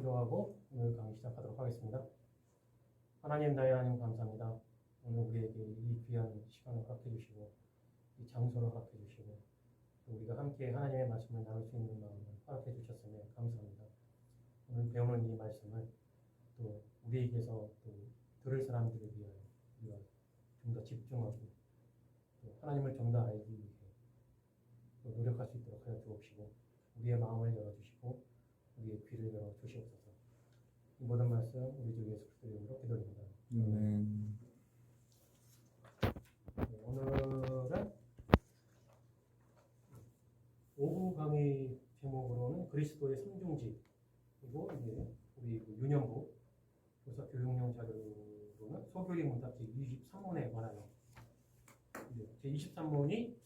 기도하고 오늘 강의 시작하도록 하겠습니다. 하나님 나의 하나님 감사합니다. 오늘 우리에게 이 귀한 시간을 허락해 주시고 이 장소를 허락해 주시고 또 우리가 함께 하나님의 말씀을 나눌 수 있는 마음을 허락해 주셨으며 감사합니다. 오늘 배우는 이 말씀을 또 우리에게서 또 들을 사람들을 위하여 우리가 좀 더 집중하고 또 하나님을 좀 더 알기 위해 또 노력할 수 있도록 하여 주옵시고 우리의 마음을 열어주시고 우리의 귀를 열어 주시옵소서. 이 모든 말씀 우리 주 예수 그리스도의 이름으로 기도드립니다. 오늘은 오후 강의 제목으로는 그리스도의 삼중직, 그리고 이제 우리 유년부 교사 교육용 자료로는 소교리 문답 제23문에 관하여 제23문이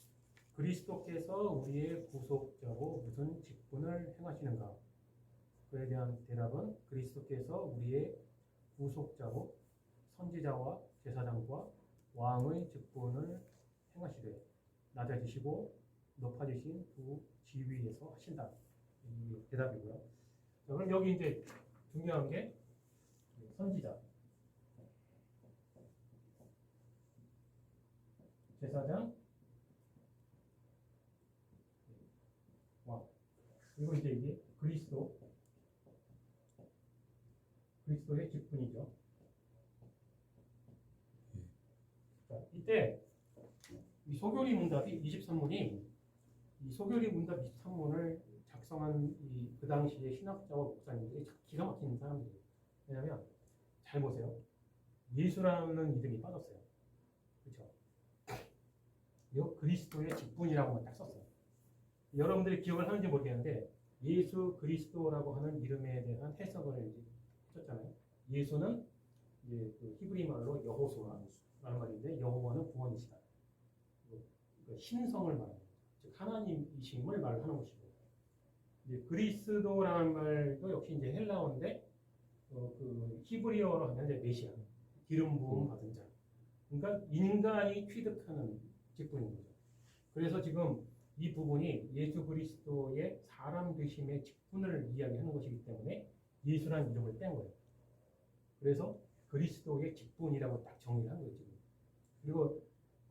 그리스도께서 우리의 구속자로 무슨 직분을 행하시는가? 그에 대한 대답은 그리스도께서 우리의 구속자로 선지자와 제사장과 왕의 직분을 행하시되 낮아지시고 높아지신 두 지위에서 하신다. 이 대답이고요. 자, 그럼 여기 이제 중요한 게 선지자, 제사장, 왕. 그리고 이제 이게 그리스도의 직분이죠. 자, 이때 이 소교리 문답이 23문이 이 소교리 문답 23문을 작성한 그 당시의 신학자와 목사님들이 기가 막힌 사람들이에요. 왜냐하면 잘 보세요. 예수라는 이름이 빠졌어요. 그렇죠? 이거 그리스도의 직분이라고만 딱 썼어요. 여러분들이 기억을 하는지 모르겠는데 예수 그리스도라고 하는 이름에 대한 해석을 이제 했잖아요. 예수는 이제 그 히브리 말로 여호수아라는 말인데 여호와는 구원이시다. 그러니까 신성을 말하는 거죠. 즉 하나님이심을 말하는 것이고, 이제 그리스도라는 말도 역시 이제 헬라어인데 그 히브리어로 하면 이제 메시아, 기름 부음 받은 자. 그러니까 인간이 취득하는 직분인 거죠. 그래서 지금 이 부분이 예수 그리스도의 사람 되심의 직분을 이야기하는 것이기 때문에 예수라는 이름을 뺀 거예요. 그래서 그리스도의 직분이라고 딱 정의를 한 거죠. 그리고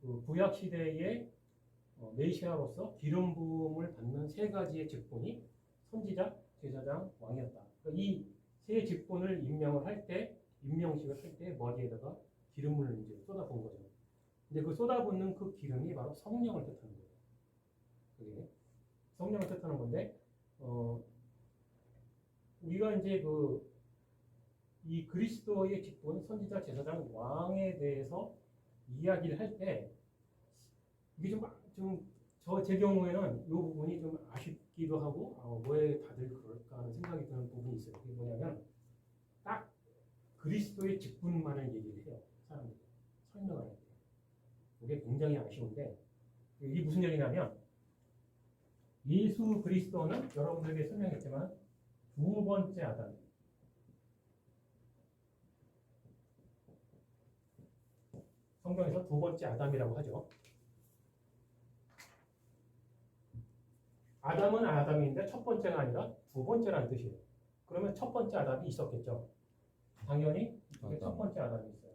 그 구약 시대의 메시아로서 기름 부음을 받는 세 가지의 직분이 선지자, 제사장, 왕이었다. 그러니까 이 세 직분을 임명식을 할 때 머리에다가 기름을 이제 쏟아부은 거죠. 근데 그 쏟아붓는 그 기름이 바로 성령을 뜻하는 거예요. 그게 성령을 뜻하는 건데, 우리가 이제 이 그리스도의 직분, 선지자, 제사장, 왕에 대해서 이야기를 할 때 이게 제 경우에는 이 부분이 좀 아쉽기도 하고 왜 다들 그럴까 하는 생각이 드는 부분이 있어요. 그게 뭐냐면 딱 그리스도의 직분만을 얘기를 해요. 사람들이 설명을 할 때. 이게 굉장히 아쉬운데 이게 무슨 얘기냐면 예수 그리스도는 여러분들에게 설명했지만 두 번째 아담, 성경에서 두 번째 아담이라고 하죠. 아담은 아담인데 첫 번째가 아니라 두 번째라는 뜻이에요. 그러면 첫 번째 아담이 있었겠죠. 당연히 첫 번째 아담이 있어요.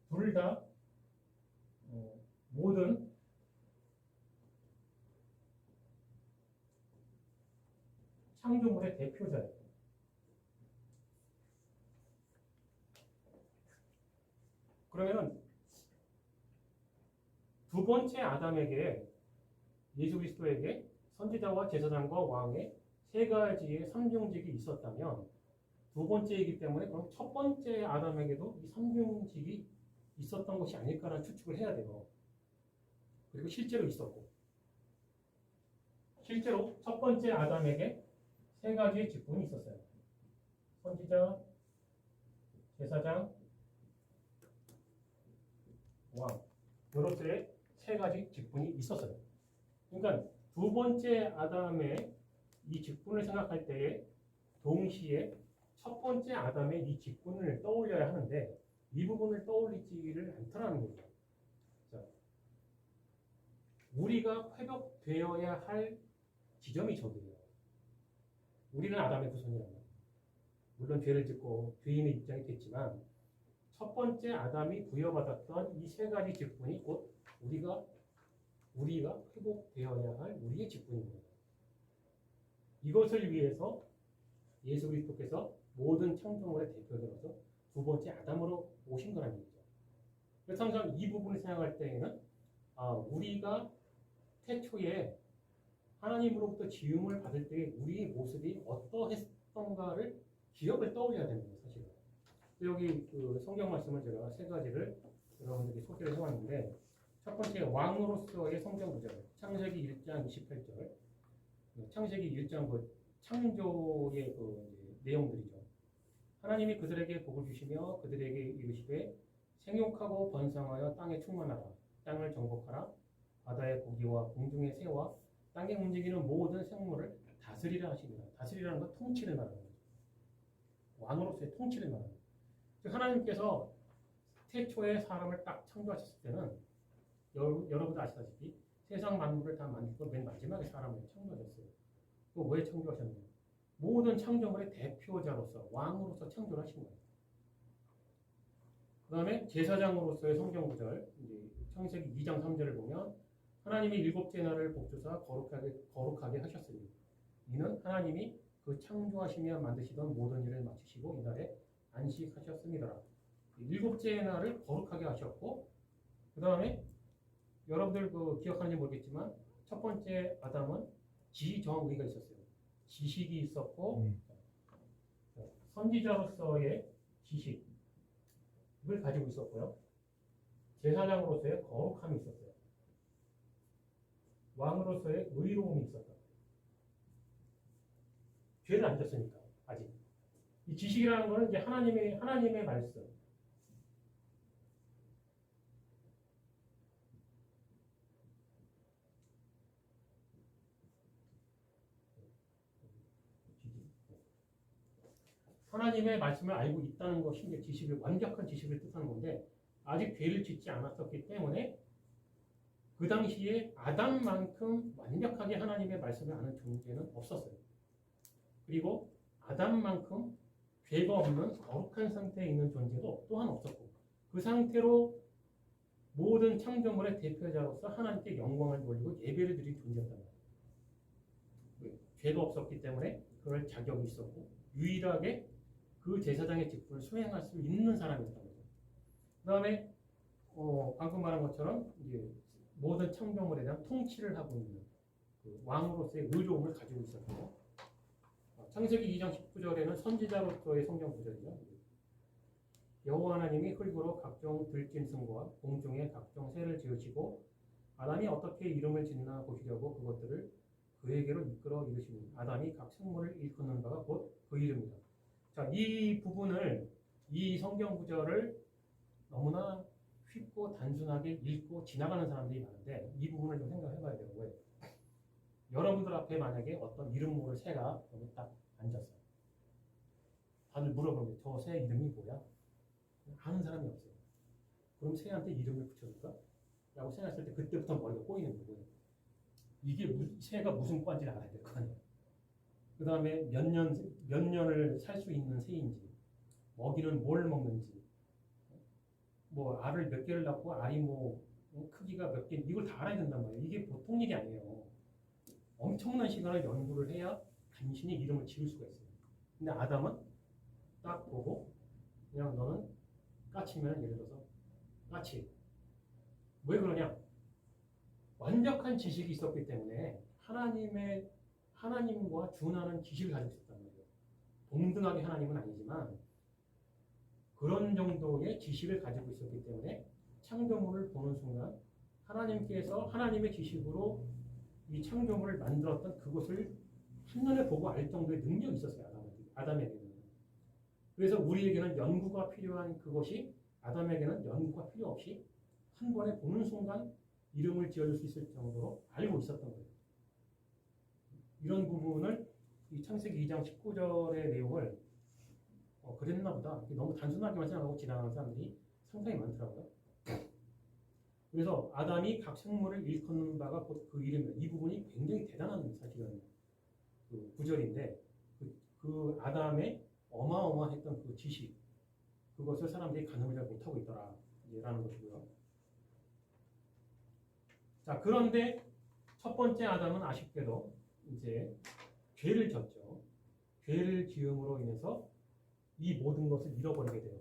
둘 다 모든 창조물의 대표자예요. 그러면 두 번째 아담에게 예수 그리스도에게 선지자와 제사장과 왕의 세 가지의 삼중직이 있었다면 두 번째이기 때문에 그럼 첫 번째 아담에게도 이 삼중직이 있었던 것이 아닐까라는 추측을 해야 돼요. 그리고 실제로 있었고, 실제로 첫 번째 아담에게 세 가지의 직분이 있었어요. 선지자, 제사장, 왕. 이렇게 세 가지 직분이 있었어요. 그러니까 두 번째 아담의 이 직분을 생각할 때에 동시에 첫 번째 아담의 이 직분을 떠올려야 하는데 이 부분을 떠올리지를 않더라는 거죠. 자, 우리가 회복되어야 할 지점이 저기예요. 우리는 아담의 후손이라면 물론 죄를 짓고 죄인의 입장이 됐지만 첫 번째 아담이 부여받았던 이 세 가지 직분이 곧 우리가 회복되어야 할 우리의 직분입니다. 이것을 위해서 예수 그리스도께서 모든 창조물의 대표로서 두 번째 아담으로 오신 거라는 얘기죠. 그래서 항상 이 부분을 생각할 때에는 우리가 태초에 하나님으로부터 지음을 받을 때 우리의 모습이 어떠했던가를 기억을 떠올려야 됩니다. 사실은. 여기 그 성경 말씀을 제가 세 가지를 여러분들께 소개를 해왔는데 첫 번째 왕으로서의 성경 구절 창세기 1장 28절 창세기 1장 그 창조의 그 내용들이죠. 하나님이 그들에게 복을 주시며 그들에게 이르시되 생육하고 번성하여 땅에 충만하라 땅을 정복하라 바다의 고기와 공중의 새와 땅에 움직이는 모든 생물을 다스리라 하시니라. 다스리라는 건 통치를 말하는 거죠. 왕으로서의 통치를 말하는 거죠. 즉 하나님께서 태초에 사람을 딱 창조하셨을 때는 여러분도 아시다시피 세상 만물을 다 만들고 맨 마지막에 사람을 창조하셨어요. 또 왜 창조하셨느냐? 모든 창조물의 대표자로서 왕으로서 창조를 하신 거예요. 그 다음에 제사장으로서의 성경 구절 창세기 2장 3절을 보면 하나님이 일곱째 날을 복주사 거룩하게 하셨으니 이는 하나님이 그 창조하시며 만드시던 모든 일을 마치시고 이날에 안식하셨습니다. 일곱째 날을 거룩하게 하셨고 그 다음에 여러분들 기억하는지 모르겠지만 첫 번째 아담은 지정의가 있었어요. 지식이 있었고 선지자로서의 지식을 가지고 있었고요. 제사장으로서의 거룩함이 있었어요. 왕으로서의 의로움이 있었다. 죄는 안 졌으니까 아직. 이 지식이라는 것은 이제 하나님의 말씀. 하나님의 말씀을 알고 있다는 것이 이제 지식을 완벽한 지식을 뜻하는 건데 아직 죄를 짓지 않았었기 때문에 그 당시에 아담만큼 완벽하게 하나님의 말씀을 아는 존재는 없었어요. 그리고 아담만큼 죄가 없는 거룩한 상태에 있는 존재도 또한 없었고 그 상태로 모든 창조물의 대표자로서 하나님께 영광을 돌리고 예배를 드린 존재였단 말이에요. 죄가 없었기 때문에 그럴 자격이 있었고 유일하게 그 제사장의 직분을 수행할 수 있는 사람이었단 거죠. 그 다음에 방금 말한 것처럼 이제 모든 창조물에 대한 통치를 하고 있는 그 왕으로서의 의로움을 가지고 있었고 창세기 2장 19절에는 선지자로서의 성경 구절이죠. 여호와 하나님이 흙으로 각종 들짐승과 공중의 각종 새를 지으시고 아담이 어떻게 이름을 짓나 보시려고 그것들을 그에게로 이끌어 이르시니 아담이 각 생물을 일컫는 바가 곧 그 이름이다. 자, 이 부분을 이 성경 구절을 너무나 쉽고 단순하게 읽고 지나가는 사람들이 많은데 이 부분을 좀 생각해봐야 돼요. 왜? 여러분들 앞에 만약에 어떤 이름 모를 새가 여기 딱 앉았어요. 다들 물어보는 저 새 이름이 뭐야? 아는 사람이 없어요. 그럼 새한테 이름을 붙여줄까? 라고 생각했을 때 그때부터 머리가 꼬이는 거고요. 이게 새가 무슨 과인지를 알아야 될 거 아니에요. 그 다음에 몇 년을 살 수 있는 새인지, 먹이는 뭘 먹는지, 뭐 알을 몇 개를 낳고 알이 뭐 크기가 몇 개, 이걸 다 알아야 된단 말이에요. 이게 보통 일이 아니에요. 엄청난 시간을 연구를 해야 간신히 이름을 지을 수가 있어요. 근데 아담은 딱 보고 그냥 너는 까치면 예를 들어서 까치. 왜 그러냐? 완벽한 지식이 있었기 때문에 하나님과 준하는 지식을 가지고 있었단 말이에요. 동등하게 하나님은 아니지만 그런 정도의 지식을 가지고 있었기 때문에 창조물을 보는 순간 하나님께서 하나님의 지식으로 이 창조물을 만들었던 그것을 한눈에 보고 알 정도의 능력이 있었어요. 아담에게는. 그래서 우리에게는 연구가 필요한 그것이 아담에게는 연구가 필요 없이 한 번에 보는 순간 이름을 지어줄 수 있을 정도로 알고 있었던 거예요. 이런 부분을 이 창세기 2장 19절의 내용을 그랬나 보다. 너무 단순하게만 생각하고 지나가는 사람들이 상당히 많더라고요. 그래서 아담이 각 생물을 일컫는 바가 곧 그 이름이다. 이 부분이 굉장히 대단한 사실은 그 구절인데 그 아담의 어마어마했던 그 지식 그것을 사람들이 가늠을 잘 못하고 있더라라는 것이고요. 자, 그런데 첫 번째 아담은 아쉽게도 이제 죄를 졌죠. 죄를 지음으로 인해서 이 모든 것을 잃어버리게 돼요.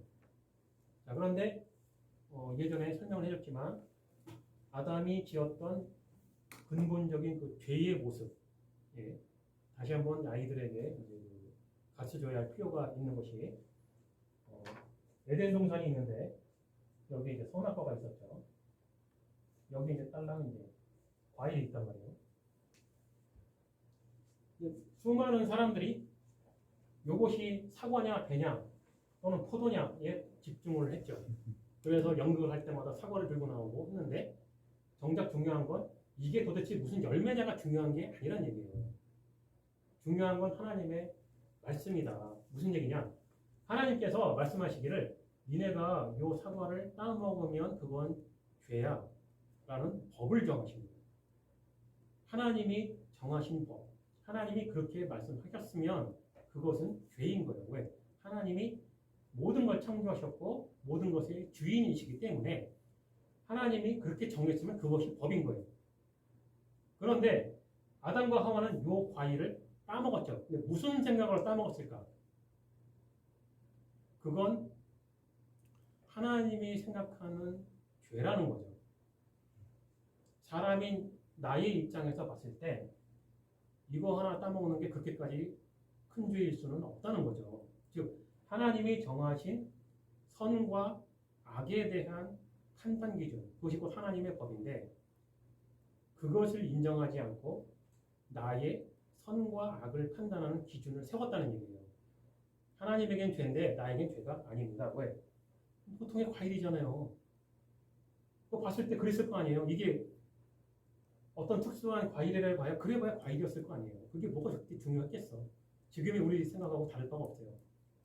자, 그런데 예전에 설명을 해줬지만 아담이 지었던 근본적인 그 죄의 모습, 예, 다시 한번 아이들에게 이제 가르쳐줘야 할 필요가 있는 것이 에덴 동산이 있는데 여기 이제 선악과가 있었죠. 여기 이제 딸랑 이제 과일이 있단 말이에요. 수많은 사람들이 이것이 사과냐 배냐 또는 포도냐에 집중을 했죠. 그래서 연극을 할 때마다 사과를 들고 나오고 했는데 정작 중요한 건 이게 도대체 무슨 열매냐가 중요한 게 아니란 얘기예요. 중요한 건 하나님의 말씀이다. 무슨 얘기냐? 하나님께서 말씀하시기를 니네가 요 사과를 따먹으면 그건 죄야 라는 법을 정하신 거예요. 하나님이 정하신 법. 하나님이 그렇게 말씀하셨으면 그것은 죄인 거예요. 왜? 하나님이 모든 걸 창조하셨고 모든 것의 주인이시기 때문에 하나님이 그렇게 정했으면 그것이 법인 거예요. 그런데 아담과 하와는 요 과일을 따먹었죠. 근데 무슨 생각으로 따먹었을까? 그건 하나님이 생각하는 죄라는 거죠. 사람인 나의 입장에서 봤을 때 이거 하나 따먹는 게 그렇게까지 큰 죄일 수는 없다는 거죠. 즉 하나님이 정하신 선과 악에 대한 판단 기준, 그것이 곧 하나님의 법인데 그것을 인정하지 않고 나의 선과 악을 판단하는 기준을 세웠다는 얘기예요. 하나님에겐 죄인데 나에겐 죄가 아닙니다. 왜? 보통의 과일이잖아요. 그거 봤을 때 그랬을 거 아니에요. 이게 어떤 특수한 과일이라 봐야 그래봐야 과일이었을 거 아니에요. 그게 뭐가 그렇게 중요했겠어. 지금의 우리 생각하고 다를 바가 없어요.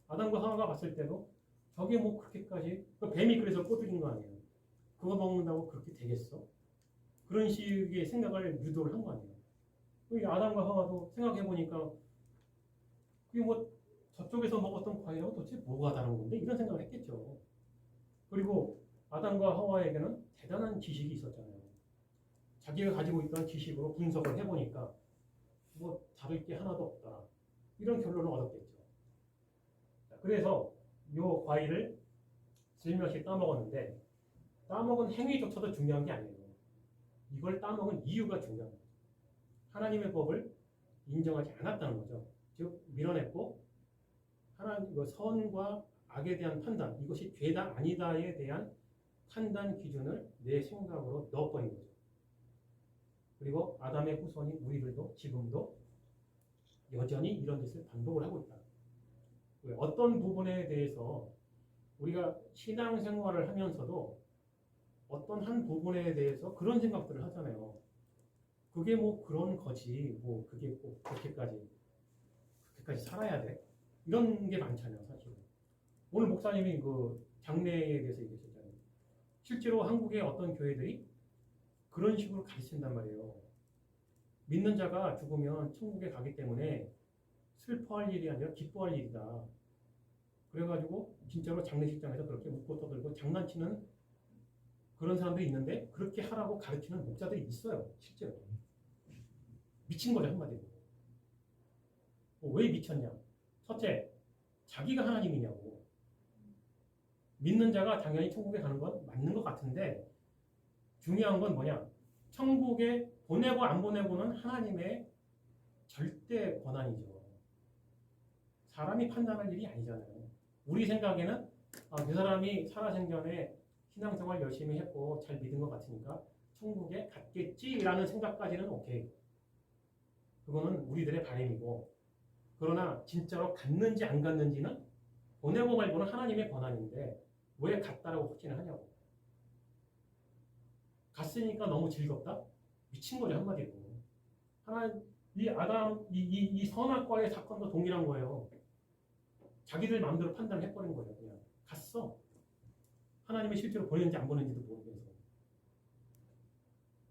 아담과 하와가 봤을 때도 저게 뭐 그렇게까지 뱀이 그래서 꼬드긴 거 아니에요. 그거 먹는다고 그렇게 되겠어? 그런 식의 생각을 유도를 한 거 아니에요. 아담과 하와도 생각해보니까 그게 뭐 저쪽에서 먹었던 과일하고 도대체 뭐가 다른 건데 이런 생각을 했겠죠. 그리고 아담과 하와에게는 대단한 지식이 있었잖아요. 자기가 가지고 있던 지식으로 분석을 해보니까 뭐 다를 게 하나도 없다. 이런 결론을 얻었겠죠. 그래서 이 과일을 슬며시 따먹었는데 따먹은 행위조차도 중요한 게 아니에요. 이걸 따먹은 이유가 중요한 거죠. 하나님의 법을 인정하지 않았다는 거죠. 즉 밀어냈고 하나님 선과 악에 대한 판단, 이것이 죄다 아니다에 대한 판단 기준을 내 생각으로 넣어버린 거죠. 그리고 아담의 후손인 우리들도 지금도 여전히 이런 짓을 반복을 하고 있다. 어떤 부분에 대해서 우리가 신앙생활을 하면서도 어떤 한 부분에 대해서 그런 생각들을 하잖아요. 그게 뭐 그런 거지, 뭐 그게 꼭 그렇게까지 살아야 돼? 이런 게 많잖아요, 사실은. 오늘 목사님이 그 장래에 대해서 얘기하셨잖아요. 실제로 한국의 어떤 교회들이 그런 식으로 가르친단 말이에요. 믿는 자가 죽으면 천국에 가기 때문에 슬퍼할 일이 아니라 기뻐할 일이다. 그래가지고 진짜로 장례식장에서 그렇게 웃고 떠들고 장난치는 그런 사람들이 있는데 그렇게 하라고 가르치는 목사들이 있어요. 실제로. 미친 거죠, 한마디로. 왜 미쳤냐? 첫째, 자기가 하나님이냐고. 믿는 자가 당연히 천국에 가는 건 맞는 것 같은데 중요한 건 뭐냐? 천국에 보내고 안 보내고는 하나님의 절대 권한이죠. 사람이 판단할 일이 아니잖아요. 우리 생각에는 그 사람이 살아생전에 신앙생활 열심히 했고 잘 믿은 것 같으니까 천국에 갔겠지라는 생각까지는 오케이. 그거는 우리들의 바람이고 그러나 진짜로 갔는지 안 갔는지는 보내고 말고는 하나님의 권한인데 왜 갔다라고 확신을 하냐고. 갔으니까 너무 즐겁다? 미친 거죠, 한마디로. 이 아담, 이 선악과의 사건도 동일한 거예요. 자기들 마음대로 판단해버린 거예요, 그냥. 갔어. 하나님이 실제로 보냈는지 안 보냈는지도 모르면서.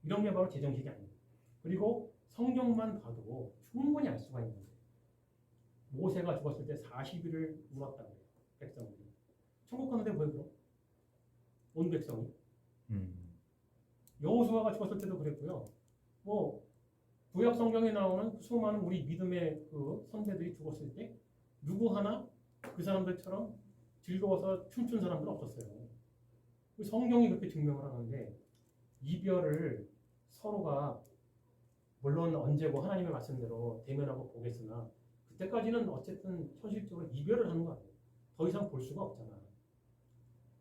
이런 게 바로 제정신이 아닙니다. 그리고 성경만 봐도 충분히 알 수가 있는데 모세가 죽었을 때 40일을 울었다고 해요. 백성들이. 천국 가는데 왜 그럼? 온 백성이. 여호수아가 죽었을 때도 그랬고요. 뭐 구약 성경에 나오는 그 수많은 우리 믿음의 그 선배들이 죽었을 때 누구 하나 그 사람들처럼 즐거워서 춤춘 사람들은 없었어요. 그 성경이 그렇게 증명을 하는데 이별을 서로가 물론 언제고 하나님의 말씀대로 대면하고 보겠으나 그때까지는 어쨌든 현실적으로 이별을 하는 거 아니에요. 더 이상 볼 수가 없잖아.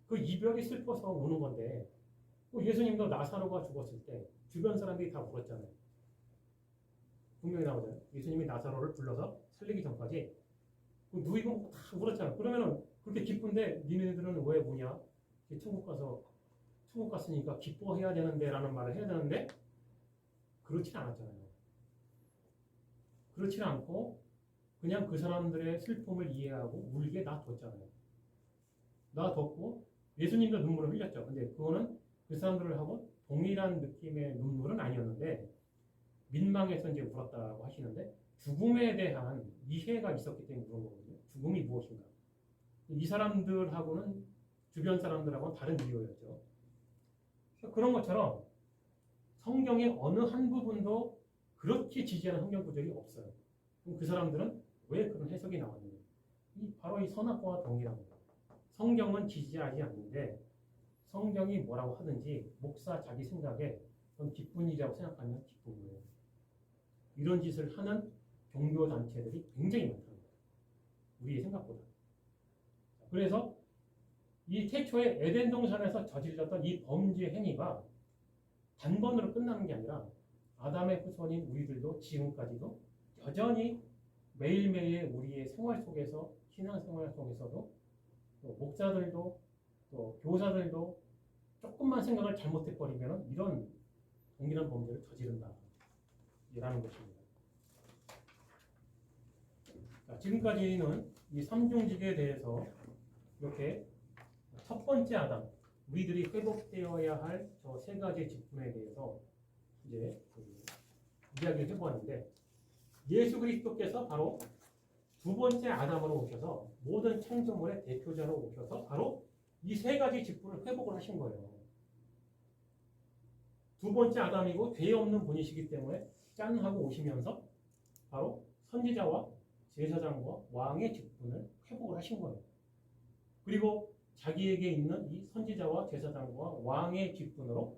그 이별이 슬퍼서 우는 건데 예수님도 나사로가 죽었을 때 주변 사람들이 다 울었잖아요. 분명히 나오잖아요. 예수님이 나사로를 불러서 살리기 전까지 누이고 다 울었잖아. 그러면은 그렇게 기쁜데 니네들은 왜 우냐? 천국 가서 천국 갔으니까 기뻐해야 되는데 라는 말을 해야 되는데 그렇진 않았잖아요. 그렇진 않고 그냥 그 사람들의 슬픔을 이해하고 울게 놔뒀잖아요. 놔뒀고 예수님도 눈물을 흘렸죠. 근데 그거는 그 사람들을 하고 동일한 느낌의 눈물은 아니었는데 민망해서 이제 울었다고 하시는데 죽음에 대한 이해가 있었기 때문에 그런 거거든요. 죽음이 무엇인가. 이 사람들하고는 주변 사람들하고는 다른 이유였죠. 그런 것처럼 성경의 어느 한 부분도 그렇게 지지하는 성경 구절이 없어요. 그럼 그 사람들은 왜 그런 해석이 나왔느냐? 바로 이 선악과와 동일한 거예요. 성경은 지지하지 않는데 성경이 뭐라고 하든지 목사 자기 생각에 그건 기쁜 일이라고 생각하면 기쁜 거예요. 이런 짓을 하는 종교 단체들이 굉장히 많다는 거예요. 우리의 생각보다. 그래서 이 태초에 에덴 동산에서 저질렀던 이 범죄 행위가 단번으로 끝나는 게 아니라 아담의 후손인 우리들도 지금까지도 여전히 매일매일 우리의 생활 속에서 신앙생활 속에서도 또 목사들도 또 교사들도 조금만 생각을 잘못해버리면 이런 동일한 범죄를 저지른다 이라는 것입니다. 자, 지금까지는 이 삼중직에 대해서 이렇게 첫 번째 아담, 우리들이 회복되어야 할 저 세 가지 직분에 대해서 이제 이야기를 해보았는데 예수 그리스도께서 바로 두 번째 아담으로 오셔서 모든 창조물의 대표자로 오셔서 바로 이 세 가지 직분을 회복을 하신 거예요. 두 번째 아담이고 죄 없는 분이시기 때문에 짠 하고 오시면서 바로 선지자와 제사장과 왕의 직분을 회복을 하신 거예요. 그리고 자기에게 있는 이 선지자와 제사장과 왕의 직분으로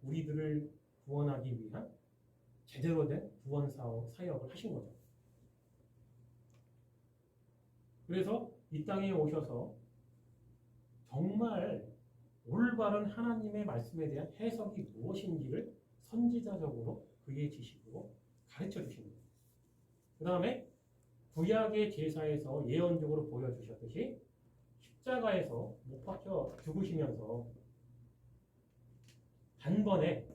우리들을 구원하기 위한 제대로 된 구원 사역을 하신 거죠. 그래서 이 땅에 오셔서 정말 올바른 하나님의 말씀에 대한 해석이 무엇인지를 선지자적으로 그의 지식으로 가르쳐 주신 거예요. 그 다음에 구약의 제사에서 예언적으로 보여주셨듯이 십자가에서 못 박혀 죽으시면서 단번에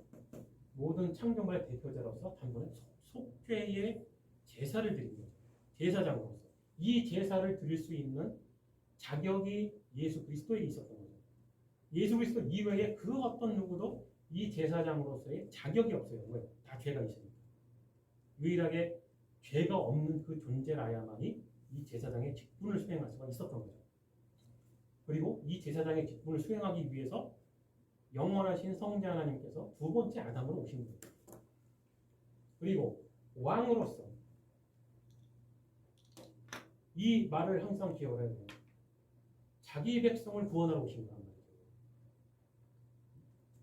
모든 창조물의 대표자로서 단번에 속죄의 제사를 드린 거죠. 제사장으로서. 이 제사를 드릴 수 있는 자격이 예수 그리스도에 있었던 거죠. 예수 그리스도 이외에 그 어떤 누구도 이 제사장으로서의 자격이 없어요. 왜? 다 죄가 있으니까. 유일하게 죄가 없는 그 존재라야만이 이 제사장의 직분을 수행할 수가 있었던 거죠. 그리고 이 제사장의 직분을 수행하기 위해서 영원하신 성자 하나님께서 두 번째 아담으로 오신 거예요. 그리고 왕으로서 이 말을 항상 기억을 해야 돼요. 자기 백성을 구원하러 오신 거란 말이죠.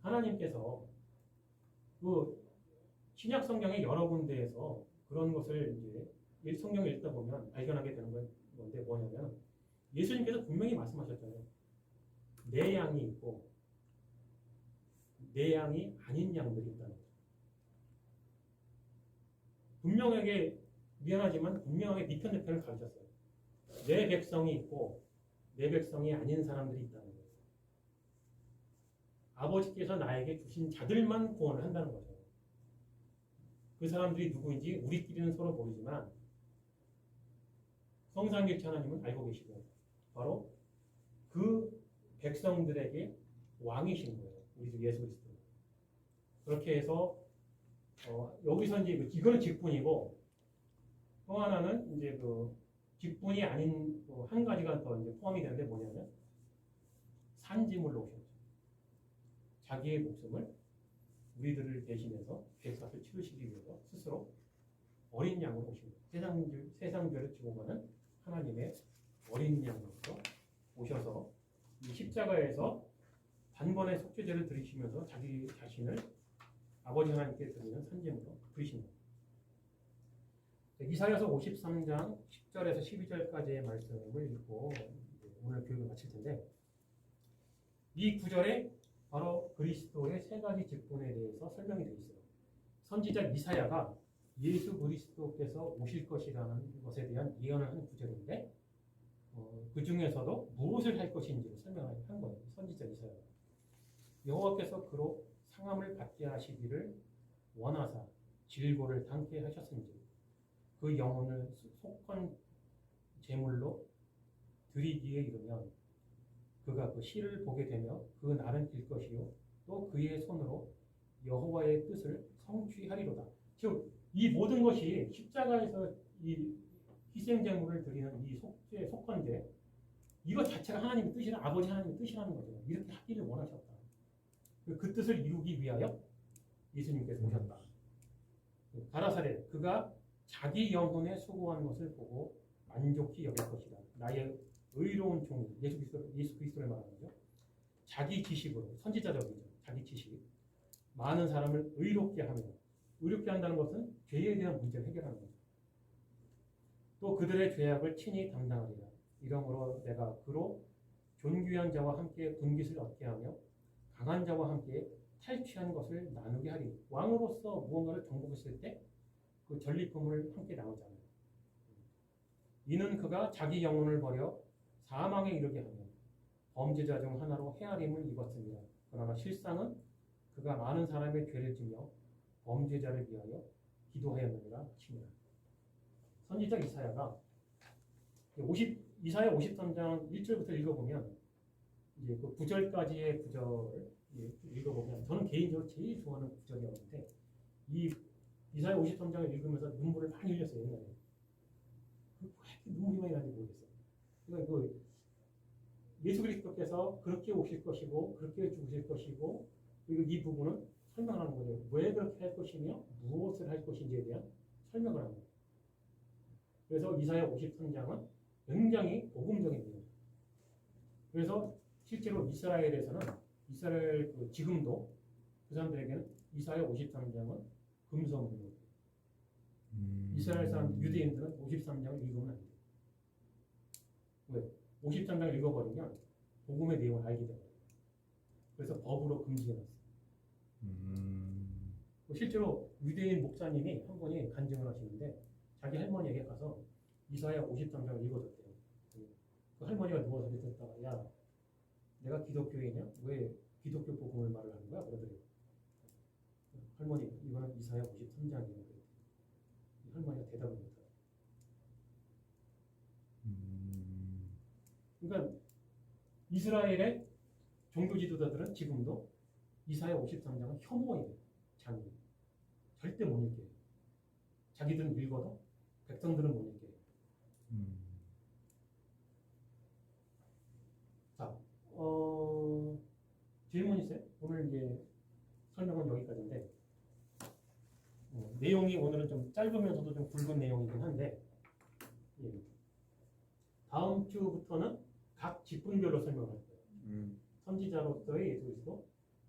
하나님께서 그 신약 성경의 여러 군데에서 그런 것을 이제 성경을 읽다 보면 발견하게 되는 건데 뭐냐면 예수님께서 분명히 말씀하셨잖아요. 내 양이 있고 내 양이 아닌 양들이 있다는 거죠. 분명하게 미안하지만 분명하게 네 편 내 편을 가르쳤어요. 내 백성이 있고 내 백성이 아닌 사람들이 있다는 거예요. 아버지께서 나에게 주신 자들만 구원을 한다는 거죠. 그 사람들이 누구인지 우리끼리는 서로 모르지만 성삼위일체 하나님은 알고 계시고 바로 그 백성들에게 왕이신 거예요. 우리 주 예수 그리스도. 그렇게 해서 여기서 이제 이거는 직분이고 또 하나는 이제 그 직분이 아닌 한 가지가 더 이제 포함이 되는데 뭐냐면 산짐을 놓으셨죠. 자기의 목숨을 우리들을 대신해서 죄값을 치르시기 위해서 스스로 어린 양으로 오신 거예요. 세상죄를 지고 가는 하나님의 어린 양으로서 오셔서 이 십자가에서 단번에 속죄제를 드리시면서 자기 자신을 아버지 하나님께 드리는 산짐으로 드리신 거예요. 이사야서 53장 10절에서 12절까지의 말씀을 읽고 오늘 교육을 마칠 텐데 이 구절에 바로 그리스도의 세 가지 직분에 대해서 설명이 되어 있어요. 선지자 이사야가 예수 그리스도께서 오실 것이라는 것에 대한 예언을 하는 구절인데 그 중에서도 무엇을 할 것인지를 설명한 거예요. 선지자 이사야가 여호와께서 그로 상함을 받게 하시기를 원하사 질고를 당케 하셨은지 그 영혼을 속건 제물로 드리기에 이르면 그가 그 시를 보게 되며 그 날은 길 것이요 또 그의 손으로 여호와의 뜻을 성취하리로다. 즉 이 모든 것이 십자가에서 이 희생 제물을 드리는 이 속죄 속건제 이것 자체가 하나님의 뜻이라 아버지 하나님의 뜻이라는 거죠. 이렇게 하기를 원하셨다. 그 뜻을 이루기 위하여 예수님께서 오셨다. 가라사대 그가 자기 영혼에 수고한 것을 보고 만족히 여길 것이다. 나의 의로운 종 예수 그리스도를 말하는 거죠. 자기 지식으로 선지자적이죠. 자기 지식 많은 사람을 의롭게 하며 의롭게 한다는 것은 죄에 대한 문제를 해결하는 거죠. 또 그들의 죄악을 친히 담당하리라. 이러므로 내가 그로 존귀한 자와 함께 분깃을 얻게 하며 강한 자와 함께 탈취한 것을 나누게 하리니 왕으로서 무언가를 정복했을 때 그 전리품을 함께 나누잖아요. 이는 그가 자기 영혼을 버려 사망에 이르게 하며 범죄자 중 하나로 헤아림을 입었습니다. 그러나 실상은 그가 많은 사람의 죄를 지며 범죄자를 위하여 기도하였느니라 하시니라. 선지자 이사야가 이사야 53장 1절부터 읽어보면 이제 그 9절까지의 구절을 읽어보면 저는 개인적으로 제일 좋아하는 구절이었는데 이 이사야 53장을 읽으면서 눈물을 많이 흘렸어요. 옛날에. 왜 이렇게 눈물이 많이 나는지 모르겠어요. 그러니까 그 예수 그리스도께서 그렇게 오실 것이고 그렇게 죽으실 것이고 그리고 이 부분은 설명하는 거예요. 왜 그렇게 할 것이며 무엇을 할 것인지에 대한 설명을 하는 거예요. 그래서 이사야 53장은 굉장히 복음적인 내용이에요. 그래서 실제로 이스라엘에서는 이스라엘 지금도 그 사람들에게는 이사야 53장은 금서문이에요. 이스라엘 사람 유대인들은 53장을 읽으면 안 돼요. 왜? 53장을 읽어버리면 복음의 내용을 알게 돼요. 그래서 법으로 금지해놨어요. 실제로 유대인 목사님이 한 분이 간증을 하시는데 자기 할머니에게 가서 이사야 53장을 읽어줬대요. 그 할머니가 누워서 듣다가 야 내가 기독교인이냐? 왜 기독교 복음을 말을 하는 거야? 그러더래요. 할머니 이거는 이사야 53장이에요. 할머니가 대답을 못해요. 그러니까 이스라엘의 종교 지도자들은 지금도 이사야 53장은 혐오예요. 장이 절대 못 읽게. 자기들은 읽어도 백성들은 못 읽게. 자, 질문 있어요? 오늘 이제 설명은 여기까지인데 내용이 오늘은 좀 짧으면서도 좀 굵은 내용이긴 한데 예. 다음 주부터는 각 직분별로 설명할 거예요. 선지자로서의 예수 그리스도,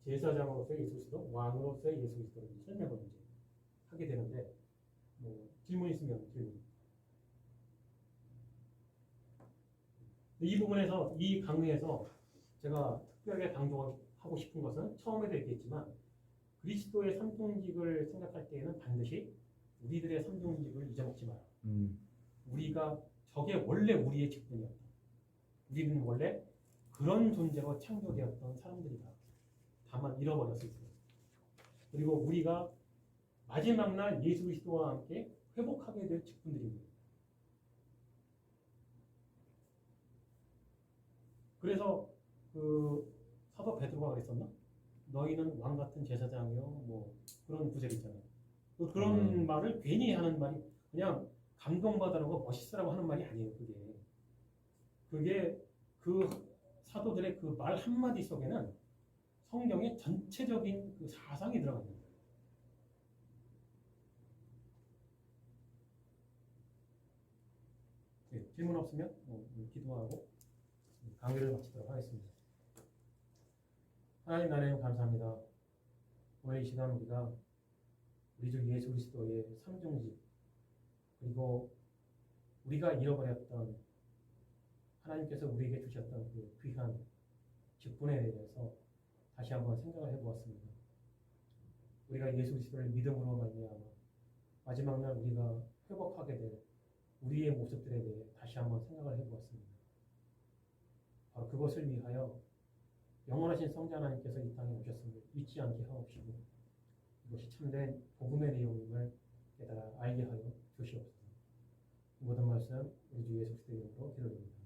제사장으로서의 예수 그리스도, 왕으로서의 예수 그리스도를 설명을 이제 하게 되는데 질문 있으면 질문. 이 부분에서 이 강의에서 제가 특별하게 강조하고 싶은 것은 처음에도 얘기했지만 그리스도의 삼통직을 생각할 때에는 반드시 우리들의 삼통직을 잊어먹지 마라. 우리가 저게 원래 우리의 직분이었다. 우리는 원래 그런 존재로 창조되었던 사람들이다. 다만 잃어버렸을 뿐. 그리고 우리가 마지막 날 예수 그리스도와 함께 회복하게 될 직분들입니다. 그래서 그 사도 베드로가 그랬었나? 너희는 왕 같은 제사장이요 뭐 그런 구절 있잖아요. 그런 말을 괜히 하는 말이 그냥 감동받으라고 멋있으라고 하는 말이 아니에요. 그게 그 사도들의 그 말 한마디 속에는 성경의 전체적인 그 사상이 들어가 있는 거예요. 네, 질문 없으면 기도하고 강의를 마치도록 하겠습니다. 하나님 나라님 감사합니다. 오늘 이 시간 우리가 우리 주 예수 그리스도의 삼중직 그리고 우리가 잃어버렸던 하나님께서 우리에게 주셨던 그 귀한 직분에 대해서 다시 한번 생각을 해보았습니다. 우리가 예수 그리스도를 믿음으로 말미암아 마지막 날 우리가 회복하게 될 우리의 모습들에 대해 다시 한번 생각을 해보았습니다. 바로 그것을 위하여 영원하신 성자 하나님께서 이 땅에 오셨음을 잊지 않게 하옵시고 이것이 참된 복음의 내용임을 깨달아 알게 하여 주시옵소서. 이 모든 말씀 우리 주 예수 그리스도의 이름으로 기도드립니다.